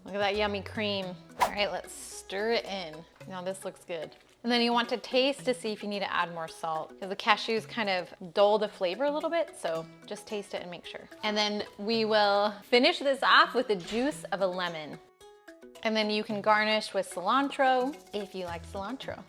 Look at that yummy cream. All right, let's stir it in. Now this looks good. And then you want to taste to see if you need to add more salt, because the cashews kind of dull the flavor a little bit, so just taste it and make sure. And then we will finish this off with the juice of a lemon. And then you can garnish with cilantro if you like cilantro.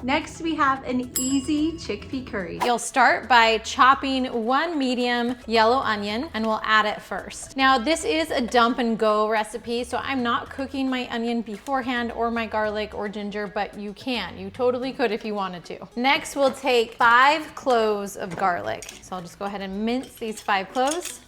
Next, we have an easy chickpea curry. You'll start by chopping 1 medium yellow onion, and we'll add it first. Now, this is a dump and go recipe, so I'm not cooking my onion beforehand or my garlic or ginger, but you can. You totally could if you wanted to. Next, we'll take 5 cloves of garlic. So I'll just go ahead and mince these 5 cloves.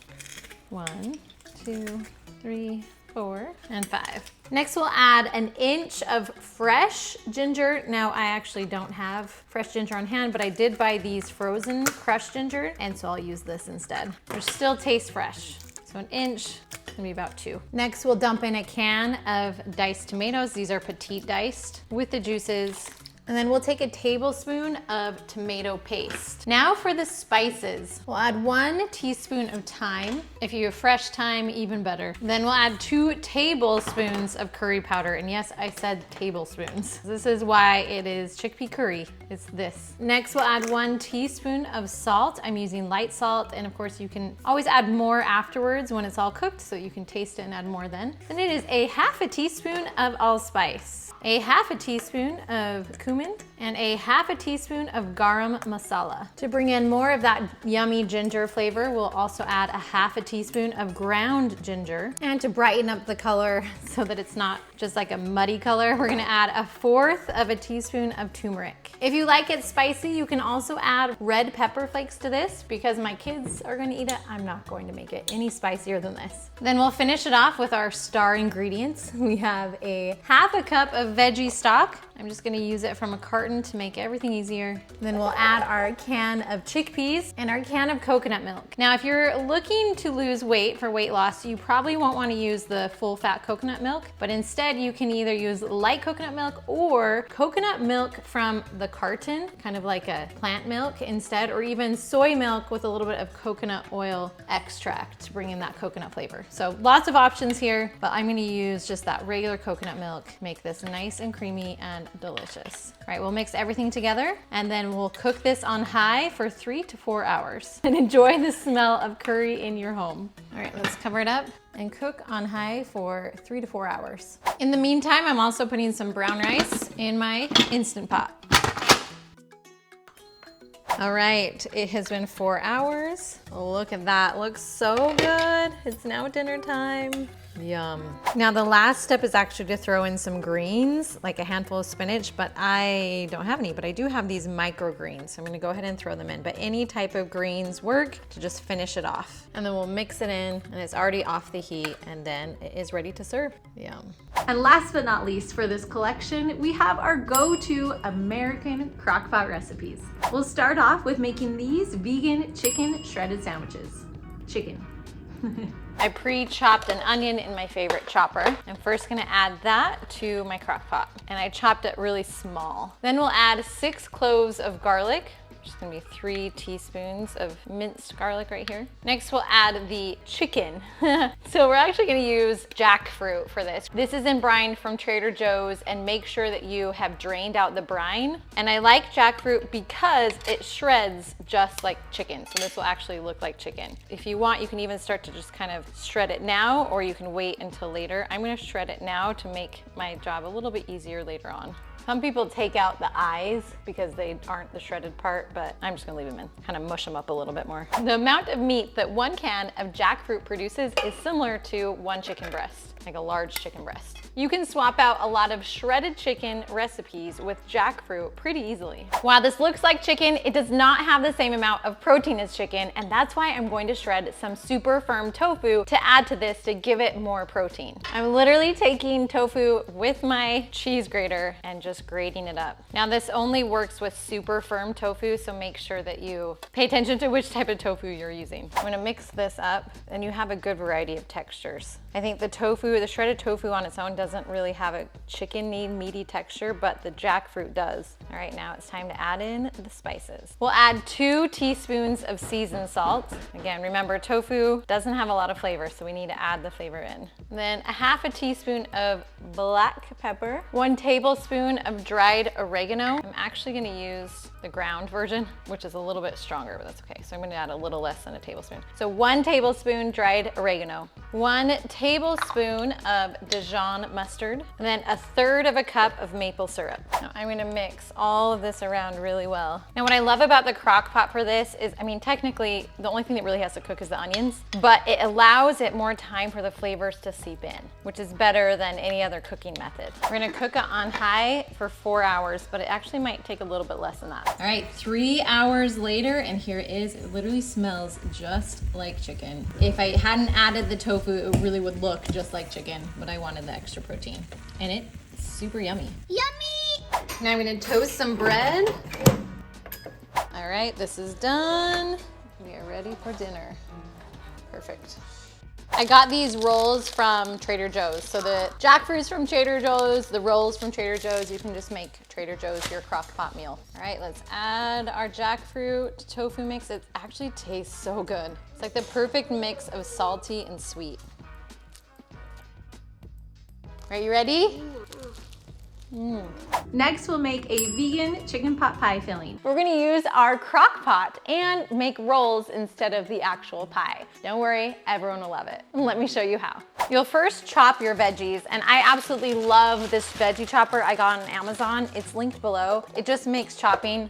1, 2, 3, 4, and 5. Next, we'll add 1 inch of fresh ginger. Now, I actually don't have fresh ginger on hand, but I did buy these frozen crushed ginger, and so I'll use this instead. Which still tastes fresh. So 1 inch, gonna be about 2. Next, we'll dump in a can of diced tomatoes. These are petite diced with the juices And then we'll take a tablespoon of tomato paste. Now for the spices. We'll add 1 teaspoon of thyme. If you have fresh thyme, even better. Then we'll add 2 tablespoons of curry powder. And yes, I said tablespoons. This is why it is chickpea curry. It's this. Next, we'll add 1 teaspoon of salt. I'm using light salt. And of course, you can always add more afterwards when it's all cooked, so you can taste it and add more then. Then it is a 1/2 teaspoon of allspice, a 1/2 teaspoon of cumin, and a 1/2 teaspoon of garam masala. To bring in more of that yummy ginger flavor, we'll also add a 1/2 teaspoon of ground ginger. And to brighten up the color so that it's not just like a muddy color, we're gonna add a 1/4 of a teaspoon of turmeric. If you like it spicy, you can also add red pepper flakes to this. Because my kids are gonna eat it, I'm not going to make it any spicier than this. Then we'll finish it off with our star ingredients. We have a 1/2 cup of veggie stock. I'm just gonna use it from a carton to make everything easier. Then we'll add our can of chickpeas and our can of coconut milk. Now, if you're looking to lose weight for weight loss, you probably won't wanna use the full fat coconut milk, but instead you can either use light coconut milk or coconut milk from the carton, kind of like a plant milk instead, or even soy milk with a little bit of coconut oil extract to bring in that coconut flavor. So lots of options here, but I'm gonna use just that regular coconut milk, make this nice and creamy and delicious. All right, we'll mix everything together and then we'll cook this on high for 3 to 4 hours and enjoy the smell of curry in your home. All right, let's cover it up and cook on high for 3 to 4 hours. In the meantime, I'm also putting some brown rice in my Instant Pot. All right, it has been 4 hours. Look at that, looks so good. It's now dinner time. Yum. Now the last step is actually to throw in some greens, like a handful of spinach, but I don't have any, but I do have these microgreens. So I'm gonna go ahead and throw them in, but any type of greens work to just finish it off. And then we'll mix it in and it's already off the heat and then it is ready to serve. Yum. And last but not least for this collection, we have our go-to American crock-pot recipes. We'll start off with making these vegan chicken shredded sandwiches. Chicken. I pre-chopped an onion in my favorite chopper. I'm first gonna add that to my crock pot. And I chopped it really small. Then we'll add 6 cloves of garlic, which is gonna be 3 teaspoons of minced garlic right here. Next, we'll add the chicken. So we're actually gonna use jackfruit for this. This is in brine from Trader Joe's, and make sure that you have drained out the brine. And I like jackfruit because it shreds just like chicken. So this will actually look like chicken. If you want, you can even start to just kind of shred it now, or you can wait until later. I'm gonna shred it now to make my job a little bit easier later on. Some people take out the eyes because they aren't the shredded part, but I'm just gonna leave them in, kind of mush them up a little bit more. The amount of meat that 1 can of jackfruit produces is similar to 1 chicken breast, like a large chicken breast. You can swap out a lot of shredded chicken recipes with jackfruit pretty easily. While this looks like chicken, it does not have the same amount of protein as chicken, and that's why I'm going to shred some super firm tofu to add to this to give it more protein. I'm literally taking tofu with my cheese grater and just grating it up. Now this only works with super firm tofu, so make sure that you pay attention to which type of tofu you're using. I'm gonna mix this up and you have a good variety of textures. I think the tofu, the shredded tofu on its own doesn't really have a chicken-y, meaty texture, but the jackfruit does. All right, now it's time to add in the spices. We'll add 2 teaspoons of seasoned salt. Again, remember tofu doesn't have a lot of flavor, so we need to add the flavor in. Then a 1/2 teaspoon of black pepper, 1 tablespoon of dried oregano. I'm actually gonna use the ground version, which is a little bit stronger, but that's okay. So I'm gonna add a little less than a tablespoon. So 1 tablespoon dried oregano, 1 tablespoon of Dijon mustard, and then 1/3 cup of maple syrup. Now I'm gonna mix all of this around really well. Now what I love about the crock pot for this is, I mean, technically the only thing that really has to cook is the onions, but it allows it more time for the flavors to seep in, which is better than any other cooking method. We're gonna cook it on high for 4 hours, but it actually might take a little bit less than that. All right, 3 hours later, and here it is. It literally smells just like chicken. If I hadn't added the tofu, it really would look just like chicken, but I wanted the extra protein. And it's super yummy. Yummy! Now I'm gonna toast some bread. All right, this is done. We are ready for dinner. Perfect. I got these rolls from Trader Joe's. So the jackfruit's from Trader Joe's, the rolls from Trader Joe's. You can just make Trader Joe's your crock-pot meal. All right, let's add our jackfruit tofu mix. It actually tastes so good. It's like the perfect mix of salty and sweet. Are you ready? Next, we'll make a vegan chicken pot pie filling. We're gonna use our crock pot and make rolls instead of the actual pie. Don't worry, everyone will love it. Let me show you how. You'll first chop your veggies, and I absolutely love this veggie chopper I got on Amazon. It's linked below. It just makes chopping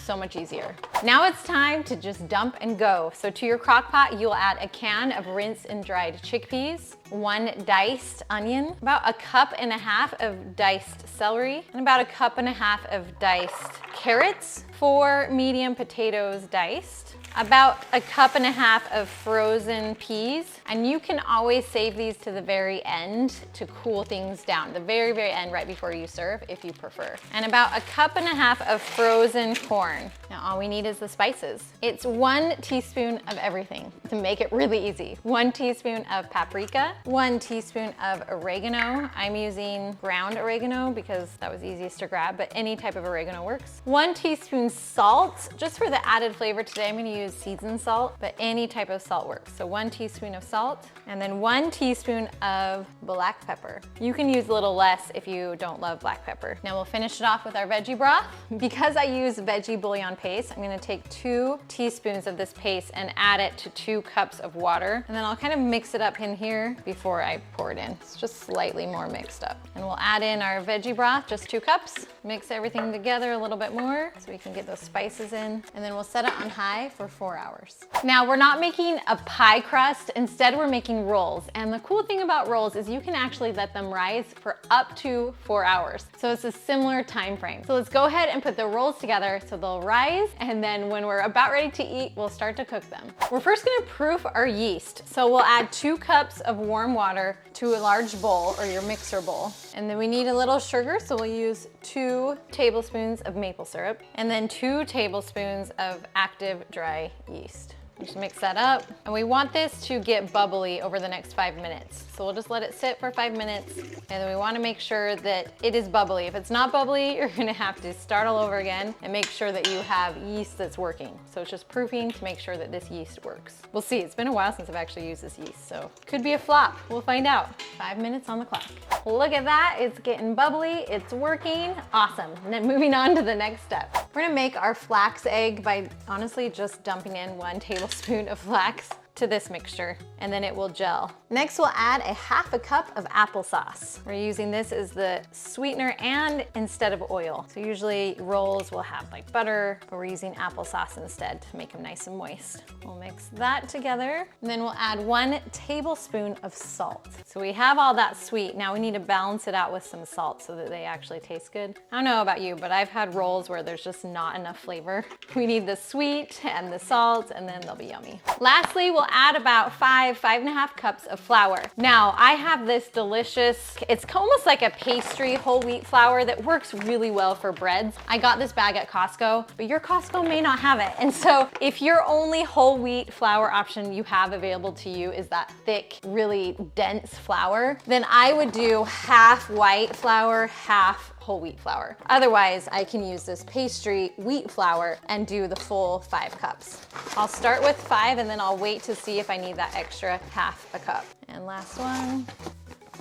so much easier. Now it's time to just dump and go. So to your crock pot, you'll add a can of rinsed and dried chickpeas, 1 diced onion, about 1.5 cups of diced celery, and about 1.5 cups of diced carrots, 4 medium potatoes diced, about 1.5 cups of frozen peas, and you can always save these to the very end to cool things down, the very, very end right before you serve if you prefer. And about 1.5 cups of frozen corn. Now all we need is the spices. It's 1 teaspoon of everything to make it really easy. 1 teaspoon of paprika, 1 teaspoon of oregano. I'm using ground oregano because that was easiest to grab, but any type of oregano works. 1 teaspoon salt, just for the added flavor today. I'm gonna use seasoned salt, but any type of salt works. So 1 teaspoon of salt, and then 1 teaspoon of black pepper. You can use a little less if you don't love black pepper. Now we'll finish it off with our veggie broth. Because I use veggie bouillon paste, I'm gonna take 2 teaspoons of this paste and add it to 2 cups of water. And then I'll kind of mix it up in here before I pour it in. It's just slightly more mixed up. And we'll add in our veggie broth, just 2 cups. Mix everything together a little bit more so we can get those spices in. And then we'll set it on high for 4 hours. Now we're not making a pie crust, instead we're making rolls. And the cool thing about rolls is you can actually let them rise for up to 4 hours. So it's a similar time frame. So let's go ahead and put the rolls together so they'll rise, and then when we're about ready to eat, we'll start to cook them. We're first gonna proof our yeast. So we'll add 2 cups of warm water to a large bowl or your mixer bowl. And then we need a little sugar, so we'll use 2 tablespoons of maple syrup and then 2 tablespoons of active dry yeast. Just mix that up. And we want this to get bubbly over the next 5 minutes. So we'll just let it sit for 5 minutes. And then we wanna make sure that it is bubbly. If it's not bubbly, you're gonna have to start all over again and make sure that you have yeast that's working. So it's just proofing to make sure that this yeast works. We'll see, it's been a while since I've actually used this yeast, so could be a flop. We'll find out. 5 minutes on the clock. Look at that, it's getting bubbly, it's working. Awesome, and then moving on to the next step. We're gonna make our flax egg by honestly just dumping in 1 tablespoon of flax to this mixture, and then it will gel. Next, we'll add 1/2 cup of applesauce. We're using this as the sweetener and instead of oil. So usually rolls will have like butter, but we're using applesauce instead to make them nice and moist. We'll mix that together, and then we'll add 1 tablespoon of salt. So we have all that sweet. Now we need to balance it out with some salt so that they actually taste good. I don't know about you, but I've had rolls where there's just not enough flavor. We need the sweet and the salt, and then they'll be yummy. Lastly, we'll add about 5.5 cups of flour. Now, I have this delicious, it's almost like a pastry whole wheat flour that works really well for breads. I got this bag at Costco, but your Costco may not have it. And so if your only whole wheat flour option you have available to you is that thick, really dense flour, then I would do half white flour, half whole wheat flour. Otherwise, I can use this pastry wheat flour and do the full 5 cups. I'll start with 5 and then I'll wait to see if I need that extra 1/2 cup. And last one.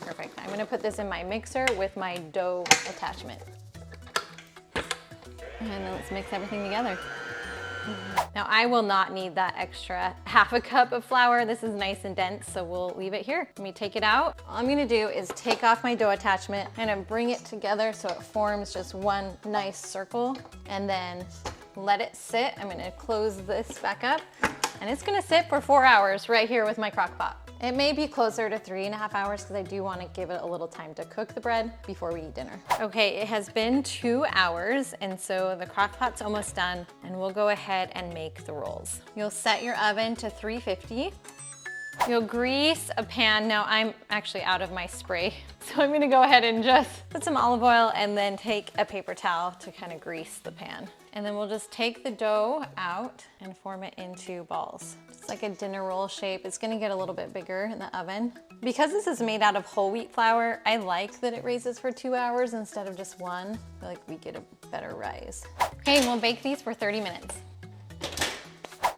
Perfect. I'm gonna put this in my mixer with my dough attachment. And then let's mix everything together. Now I will not need that extra 1/2 cup of flour. This is nice and dense, so we'll leave it here. Let me take it out. All I'm gonna do is take off my dough attachment and bring it together so it forms just one nice circle, and then let it sit. I'm gonna close this back up, and it's gonna sit for 4 hours right here with my crock pot. It may be closer to 3.5 hours because I do want to give it a little time to cook the bread before we eat dinner. Okay, it has been 2 hours, and so the crock pot's almost done, and we'll go ahead and make the rolls. You'll set your oven to 350. You'll grease a pan. Now I'm actually out of my spray, so I'm gonna go ahead and just put some olive oil and then take a paper towel to kind of grease the pan. And then we'll just take the dough out and form it into balls. It's like a dinner roll shape. It's gonna get a little bit bigger in the oven. Because this is made out of whole wheat flour, I like that it raises for 2 hours instead of just 1. I feel like we get a better rise. Okay, we'll bake these for 30 minutes.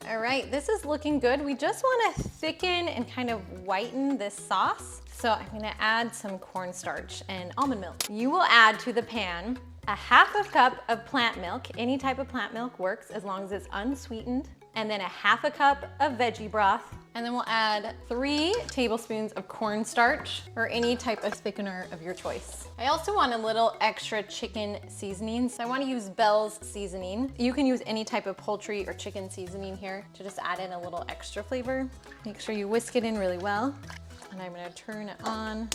All right, this is looking good. We just wanna thicken and kind of whiten this sauce. So I'm gonna add some cornstarch and almond milk. You will add to the pan a 1/2 cup of plant milk. Any type of plant milk works as long as it's unsweetened. And then a 1/2 cup of veggie broth. And then we'll add 3 tablespoons of cornstarch or any type of thickener of your choice. I also want a little extra chicken seasoning. So I want to use Bell's seasoning. You can use any type of poultry or chicken seasoning here to just add in a little extra flavor. Make sure you whisk it in really well. And I'm gonna turn it on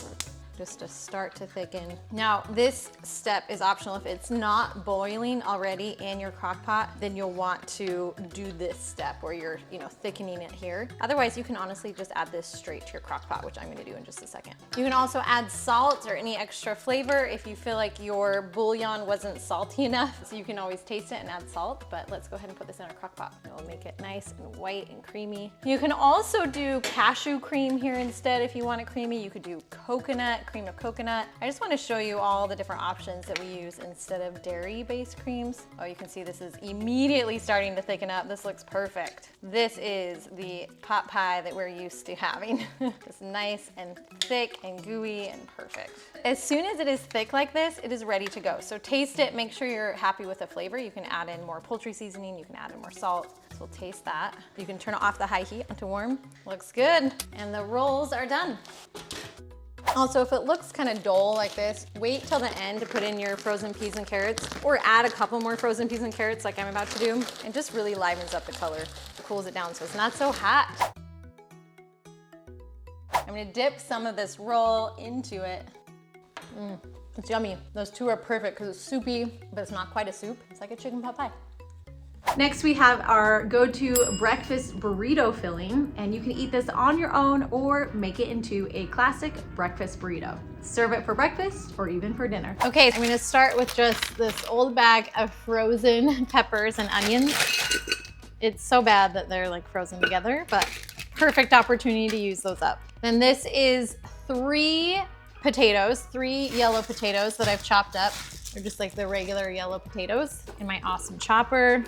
just to start to thicken. Now, this step is optional. If it's not boiling already in your crock pot, then you'll want to do this step where you're, thickening it here. Otherwise, you can honestly just add this straight to your crock pot, which I'm gonna do in just a second. You can also add salt or any extra flavor if you feel like your bouillon wasn't salty enough. So you can always taste it and add salt, but let's go ahead and put this in our crock pot. It'll make it nice and white and creamy. You can also do cashew cream here instead if you want it creamy. You could do cream of coconut. I just want to show you all the different options that we use instead of dairy-based creams. Oh, you can see this is immediately starting to thicken up. This looks perfect. This is the pot pie that we're used to having. It's nice and thick and gooey and perfect. As soon as it is thick like this, it is ready to go. So taste it, make sure you're happy with the flavor. You can add in more poultry seasoning, you can add in more salt. So we'll taste that. You can turn it off the high heat onto warm. Looks good. And the rolls are done. Also, if it looks kind of dull like this, wait till the end to put in your frozen peas and carrots, or add a couple more frozen peas and carrots like I'm about to do. It just really livens up the color, cools it down so it's not so hot. I'm gonna dip some of this roll into it. It's yummy. Those two are perfect because it's soupy, but it's not quite a soup. It's like a chicken pot pie. Next, we have our go-to breakfast burrito filling, and you can eat this on your own or make it into a classic breakfast burrito. Serve it for breakfast or even for dinner. Okay, I'm gonna start with just this old bag of frozen peppers and onions. It's so bad that they're like frozen together, but perfect opportunity to use those up. Then this is 3 yellow potatoes that I've chopped up. They're just like the regular yellow potatoes in my awesome chopper.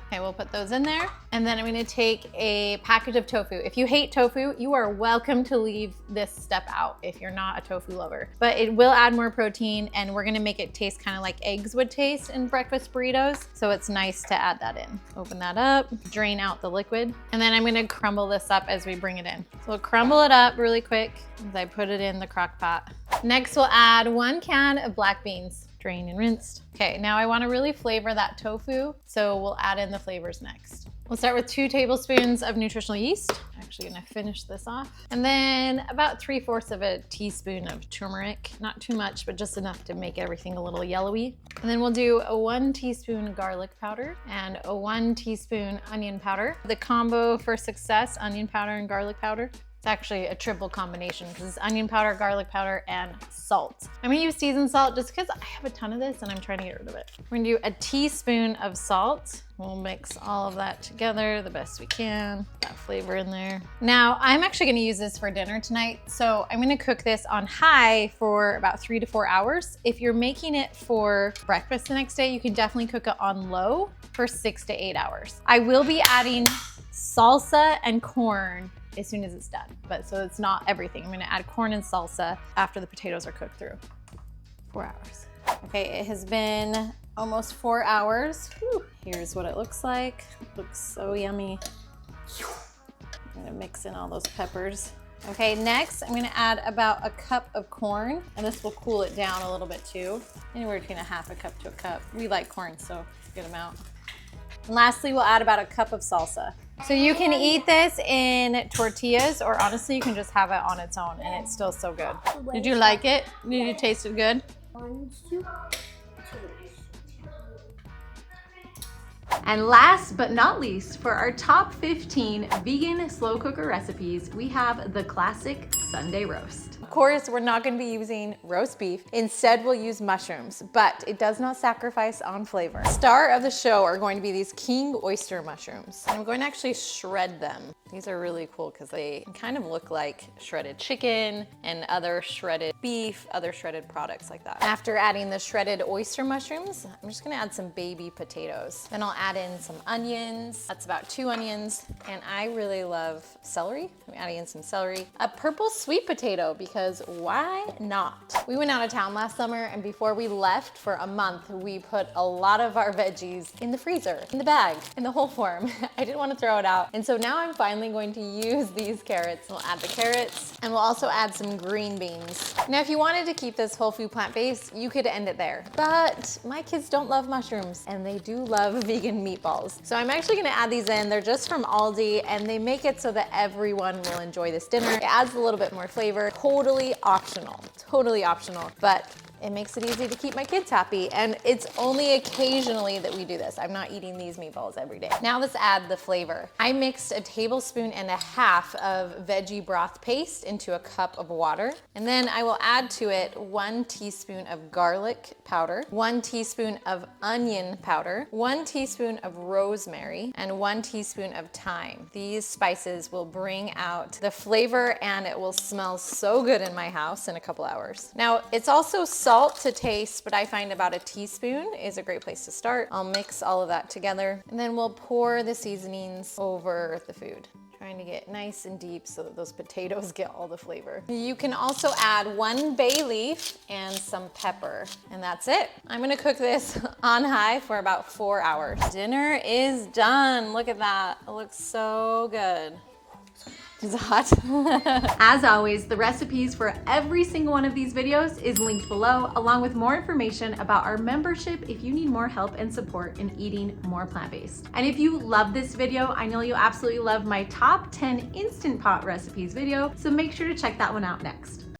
Okay, we'll put those in there. And then I'm gonna take a package of tofu. If you hate tofu, you are welcome to leave this step out if you're not a tofu lover. But it will add more protein, and we're gonna make it taste kind of like eggs would taste in breakfast burritos. So it's nice to add that in. Open that up, drain out the liquid, and then I'm gonna crumble this up as we bring it in. So we'll crumble it up really quick as I put it in the crock pot. Next, we'll add 1 can of black beans. Drained and rinsed. Okay, now I want to really flavor that tofu, so we'll add in the flavors next. We'll start with 2 tablespoons of nutritional yeast. I'm actually gonna finish this off. And then about 3/4 of a teaspoon of turmeric. Not too much, but just enough to make everything a little yellowy. And then we'll do a 1 teaspoon garlic powder and a 1 teaspoon onion powder. The combo for success, onion powder and garlic powder. It's actually a triple combination because it's onion powder, garlic powder, and salt. I'm gonna use seasoned salt just because I have a ton of this and I'm trying to get rid of it. We're gonna do a teaspoon of salt. We'll mix all of that together the best we can. That flavor in there. Now, I'm actually gonna use this for dinner tonight. So I'm gonna cook this on high for about 3 to 4 hours. If you're making it for breakfast the next day, you can definitely cook it on low for 6 to 8 hours. I will be adding salsa and corn as soon as it's done. But so it's not everything. I'm gonna add corn and salsa after the potatoes are cooked through. 4 hours. Okay, it has been almost 4 hours. Whew. Here's what it looks like. Looks so yummy. I'm gonna mix in all those peppers. Okay, next I'm gonna add about a cup of corn, and this will cool it down a little bit too. Anywhere between a 1/2 cup to a cup. We like corn, so good amount. And lastly, we'll add about a cup of salsa. So you can eat this in tortillas, or honestly, you can just have it on its own, and it's still so good. Did you like it? Did you taste it good? And last but not least, for our top 15 vegan slow cooker recipes, we have the classic Sunday roast. Of course, we're not gonna be using roast beef. Instead, we'll use mushrooms, but it does not sacrifice on flavor. Star of the show are going to be these king oyster mushrooms. And I'm going to actually shred them. These are really cool because they kind of look like shredded chicken and other shredded beef, other shredded products like that. After adding the shredded oyster mushrooms, I'm just gonna add some baby potatoes. Then I'll add in some onions. That's about 2 onions. And I really love celery. I'm adding in some celery. A purple sweet potato because why not? We went out of town last summer and before we left for a month, we put a lot of our veggies in the freezer, in the bag, in the whole form. I didn't want to throw it out. And so now I'm finally going to use these carrots. We'll add the carrots and we'll also add some green beans. Now, if you wanted to keep this whole food plant-based, you could end it there. But my kids don't love mushrooms and they do love vegan meatballs. So I'm actually gonna add these in. They're just from Aldi and they make it so that everyone will enjoy this dinner. It adds a little bit more flavor. Totally optional, but it makes it easy to keep my kids happy. And it's only occasionally that we do this. I'm not eating these meatballs every day. Now let's add the flavor. I mixed 1.5 tablespoons of veggie broth paste into a cup of water. And then I will add to it 1 teaspoon of garlic powder, 1 teaspoon of onion powder, 1 teaspoon of rosemary, and 1 teaspoon of thyme. These spices will bring out the flavor and it will smell so good in my house in a couple hours. Now, it's also salt to taste, but I find about 1 teaspoon is a great place to start. I'll mix all of that together and then we'll pour the seasonings over the food. Trying to get nice and deep so that those potatoes get all the flavor. You can also add 1 bay leaf and some pepper, and that's it. I'm gonna cook this on high for about 4 hours. Dinner is done. Look at that. It looks so good. Is it hot? As always, the recipes for every single one of these videos is linked below, along with more information about our membership if you need more help and support in eating more plant-based. And if you love this video, I know you'll absolutely love my top 10 Instant Pot recipes video, so make sure to check that one out next.